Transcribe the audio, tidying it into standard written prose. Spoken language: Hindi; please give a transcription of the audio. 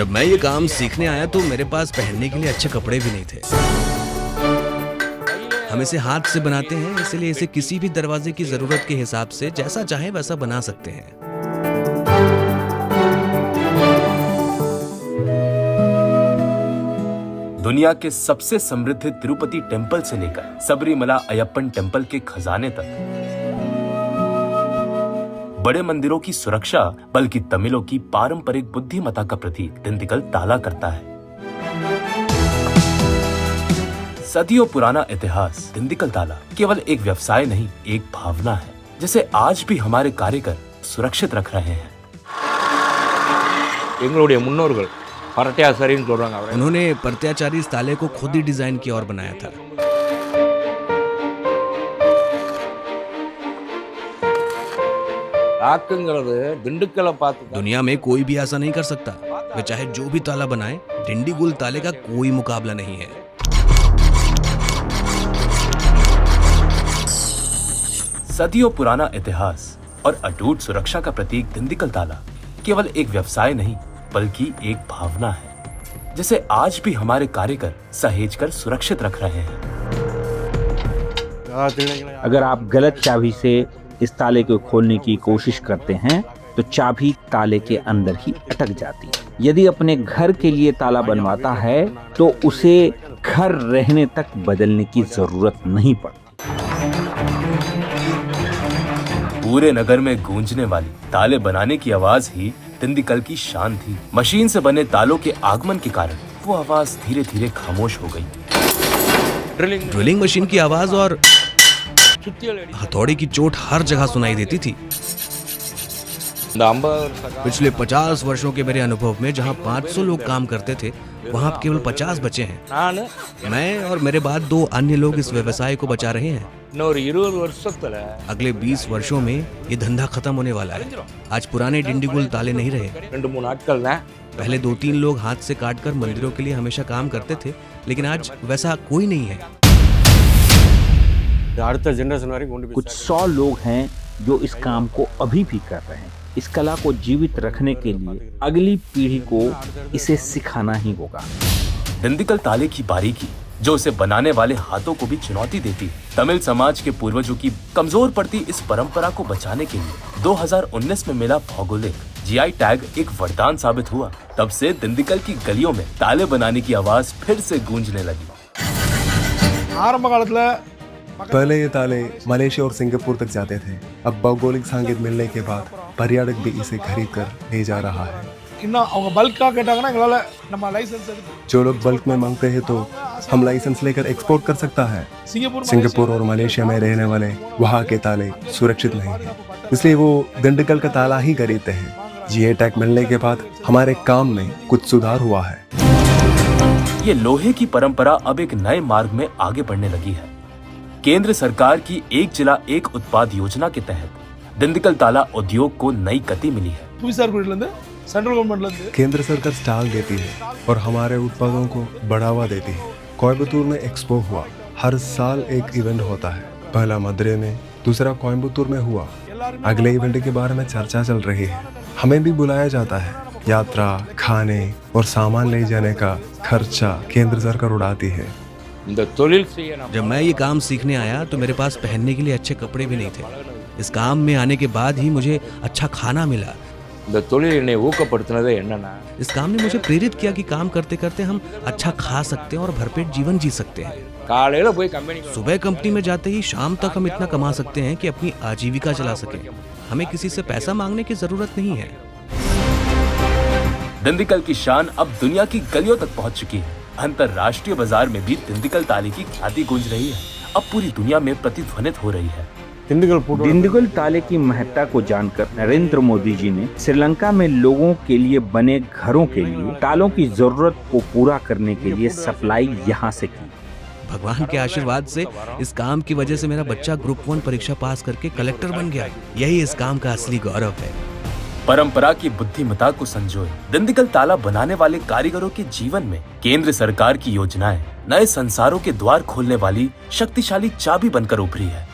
जब मैं ये काम सीखने आया तो मेरे पास पहनने के लिए अच्छे कपड़े भी नहीं थे। हम इसे हाथ से बनाते हैं, इसलिए इसे किसी भी दरवाजे की जरूरत के हिसाब से जैसा चाहे वैसा बना सकते हैं। दुनिया के सबसे समृद्ध तिरुपति टेम्पल से लेकर सबरीमला अयप्पन टेम्पल के खजाने तक बड़े मंदिरों की सुरक्षा बल्कि तमिलों की पारंपरिक बुद्धिमत्ता का प्रतीक दिंडिगल ताला करता है। सदियों पुराना इतिहास दिंडिगल ताला केवल एक व्यवसाय नहीं, एक भावना है जिसे आज भी हमारे कारीगर सुरक्षित रख रहे हैं। उन्होंने प्रत्याचारी इस ताले को खुद ही डिजाइन किया और बनाया था। दुनिया में कोई भी ऐसा नहीं कर सकता। वे चाहे जो भी ताला बनाए, डिंडीगुल ताले का कोई मुकाबला नहीं है। सदियों पुराना इतिहास और अटूट सुरक्षा का प्रतीक दिंडिगल ताला केवल एक व्यवसाय नहीं बल्कि एक भावना है जिसे आज भी हमारे कारीगर सहेज कर सुरक्षित रख रहे हैं। अगर आप गलत चाबी से इस ताले को खोलने की कोशिश करते हैं तो चाबी ताले के अंदर ही अटक जाती है। यदि अपने घर के लिए ताला बनवाता है तो उसे घर रहने तक बदलने की जरूरत नहीं पड़ती। पूरे नगर में गूंजने वाली ताले बनाने की आवाज ही दिंडिगल की शान थी। मशीन से बने तालों के आगमन के कारण वो आवाज धीरे धीरे खामोश हो गई। ड्रिलिंग मशीन की आवाज और हथौड़ी की चोट हर जगह सुनाई देती थी। पिछले 50 वर्षों के मेरे अनुभव में जहां 500 लोग काम करते थे, वहां अब केवल 50 बचे हैं। मैं और मेरे बाद 2 अन्य लोग इस व्यवसाय को बचा रहे हैं। अगले 20 वर्षों में ये धंधा खत्म होने वाला है। आज पुराने डिंडीगुल ताले नहीं रहे। पहले 2-3 लोग हाथ से काटकर मंदिरों के लिए हमेशा काम करते थे, लेकिन आज वैसा कोई नहीं है। कुछ 100 लोग हैं जो इस काम को अभी भी कर रहे हैं। इस कला को जीवित रखने के लिए अगली पीढ़ी को इसे सिखाना ही होगा। दिंडिगल ताले की बारीकी जो उसे बनाने वाले हाथों को भी चुनौती देती है। तमिल समाज के पूर्वजों की कमजोर पड़ती इस परंपरा को बचाने के लिए 2019 में मिला भौगोलिक जीआई टैग एक वरदान साबित हुआ। तब से दिंडिगल की गलियों में ताले बनाने की आवाज फिर से गूंजने लगी। पहले ये ताले मलेशिया और सिंगापुर तक जाते थे। अब भौगोलिक संकेत मिलने के बाद पर्यटक भी इसे खरीद कर ले जा रहा है। जो लोग बल्क में मांगते हैं तो हम लाइसेंस लेकर एक्सपोर्ट कर सकता है। सिंगापुर और मलेशिया में रहने वाले वहाँ के ताले सुरक्षित नहीं है, इसलिए वो दिंडिगल का ताला ही खरीदते हैं। जीआई टैग मिलने के बाद हमारे काम में कुछ सुधार हुआ है। ये लोहे की परंपरा अब एक नए मार्ग में आगे बढ़ने लगी है। केंद्र सरकार की एक जिला एक उत्पाद योजना के तहत दिंडिगल ताला उद्योग को नई गति मिली है। केंद्र सरकार स्टॉल देती है और हमारे उत्पादों को बढ़ावा देती है। कोयम्बतूर में एक्सपो हुआ। हर साल एक इवेंट होता है। पहला मदुरै में, दूसरा कोयम्बतूर में हुआ। अगले इवेंट के बारे में चर्चा चल रही है। हमें भी बुलाया जाता है। यात्रा, खाने और सामान ले जाने का खर्चा केंद्र सरकार उड़ाती है। जब मैं ये काम सीखने आया तो मेरे पास पहनने के लिए अच्छे कपड़े भी नहीं थे। इस काम में आने के बाद ही मुझे अच्छा खाना मिला। इस काम ने मुझे प्रेरित किया कि काम करते करते हम अच्छा खा सकते हैं और भरपेट जीवन जी सकते हैं। सुबह कंपनी में जाते ही शाम तक हम इतना कमा सकते हैं कि अपनी आजीविका चला सकें। हमें किसी से पैसा मांगने की जरूरत नहीं है। दिंडिगल की शान अब दुनिया की गलियों तक पहुंच चुकी है। अंतरराष्ट्रीय बाजार में भी दिंडिगल ताले की ख्याति गूंज रही है। अब पूरी दुनिया में प्रतिध्वनित हो रही है। दिंडिगल ताले की महत्ता को जानकर नरेंद्र मोदी जी ने श्रीलंका में लोगों के लिए बने घरों के लिए तालों की जरूरत को पूरा करने के लिए सप्लाई यहाँ से की। भगवान के आशीर्वाद से इस काम की वजह से मेरा बच्चा ग्रुप 1 परीक्षा पास करके कलेक्टर बन गया। यही इस काम का असली गौरव है। परंपरा की बुद्धिमत्ता को संजोए दिंडिगल ताला बनाने वाले कारीगरों के जीवन में केंद्र सरकार की योजनाएं नए संसारों के द्वार खोलने वाली शक्तिशाली चाबी बनकर उभरी है।